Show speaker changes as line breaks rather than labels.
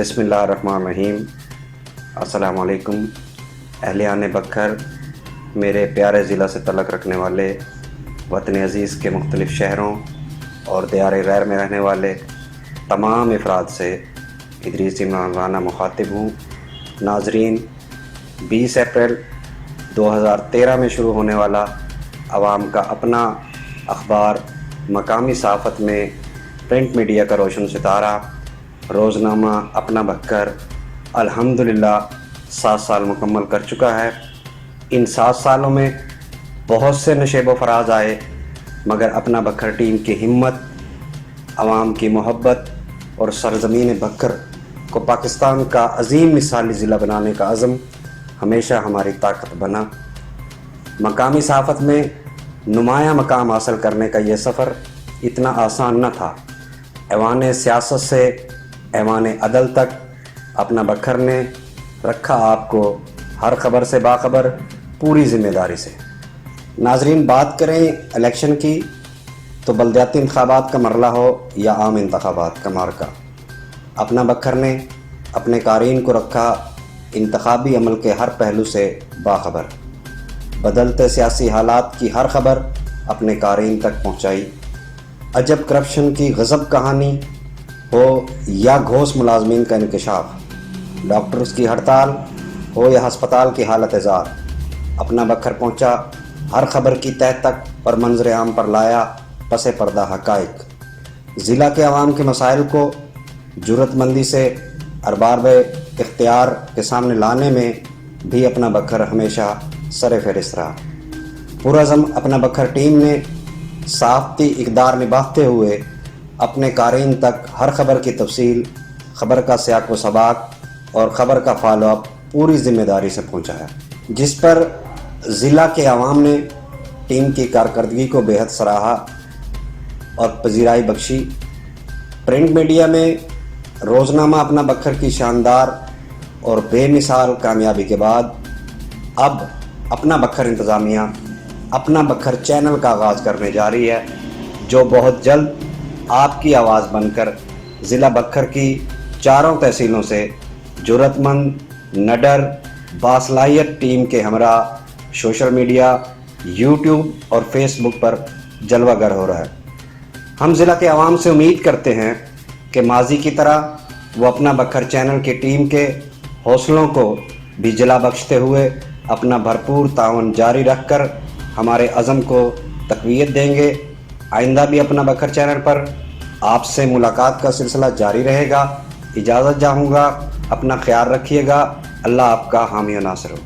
بسم اللہ الرحمن الرحیم۔ السلام علیکم اہلیان بکھر، میرے پیارے ضلع سے تعلق رکھنے والے، وطن عزیز کے مختلف شہروں اور دیار غیر میں رہنے والے تمام افراد سے ادریسی مولانا مخاطب ہوں۔ ناظرین، 20 اپریل 2013 میں شروع ہونے والا عوام کا اپنا اخبار مقامی صحافت میں پرنٹ میڈیا کا روشن ستارہ روزنامہ اپنا بکھر الحمدللہ 7 سال مکمل کر چکا ہے۔ ان 7 سالوں میں بہت سے نشیب و فراز آئے، مگر اپنا بکھر ٹیم کی ہمت، عوام کی محبت اور سرزمین بکھر کو پاکستان کا عظیم مثالی ضلع بنانے کا عزم ہمیشہ ہماری طاقت بنا۔ مقامی صحافت میں نمایاں مقام حاصل کرنے کا یہ سفر اتنا آسان نہ تھا۔ ایوان سیاست سے ایوان عدل تک اپنا بکھر نے رکھا آپ کو ہر خبر سے باخبر، پوری ذمہ داری سے۔ ناظرین، بات کریں الیکشن کی تو بلدیاتی انتخابات کا مرحلہ ہو یا عام انتخابات کا معرکہ، اپنا بکھر نے اپنے قارئین کو رکھا انتخابی عمل کے ہر پہلو سے باخبر، بدلتے سیاسی حالات کی ہر خبر اپنے قارئین تک پہنچائی۔ عجب کرپشن کی غضب کہانی ہو یا گھوس ملازمین کا انکشاف، ڈاکٹرز کی ہڑتال ہو یا ہسپتال کی حالت زار، اپنا بکھر پہنچا ہر خبر کی تہہ تک اور منظر عام پر لایا پس پردہ حقائق۔ ضلع کے عوام کے مسائل کو جرأت مندی سے ارباب اختیار کے سامنے لانے میں بھی اپنا بکھر ہمیشہ سر فہرست رہا۔ پرعزم اپنا بکھر ٹیم نے صحافتی اقدار نبھاتے ہوئے اپنے قارئین تک ہر خبر کی تفصیل، خبر کا سیاق و سباق اور خبر کا فالو اپ پوری ذمہ داری سے پہنچایا، جس پر ضلع کے عوام نے ٹیم کی کارکردگی کو بے حد سراہا اور پذیرائی بخشی۔ پرنٹ میڈیا میں روزنامہ اپنا بکھر کی شاندار اور بے مثال کامیابی کے بعد اب اپنا بکھر انتظامیہ اپنا بکھر چینل کا آغاز کرنے جا رہی ہے، جو بہت جلد آپ کی آواز بن کر ضلع بکھر کی چاروں تحصیلوں سے جرأت مند، نڈر، باصلاحیت ٹیم کے ہمراہ سوشل میڈیا، یوٹیوب اور فیس بک پر جلوہ گر ہو رہا ہے۔ ہم ضلع کے عوام سے امید کرتے ہیں کہ ماضی کی طرح وہ اپنا بکھر چینل کی ٹیم کے حوصلوں کو بھی جلا بخشتے ہوئے اپنا بھرپور تعاون جاری رکھ کر ہمارے عزم کو تقویت دیں گے۔ آئندہ بھی اپنا بکھر چینل پر آپ سے ملاقات کا سلسلہ جاری رہے گا۔ اجازت چاہوں گا، اپنا خیال رکھیے گا۔ اللہ آپ کا حامی و ناصر ہو۔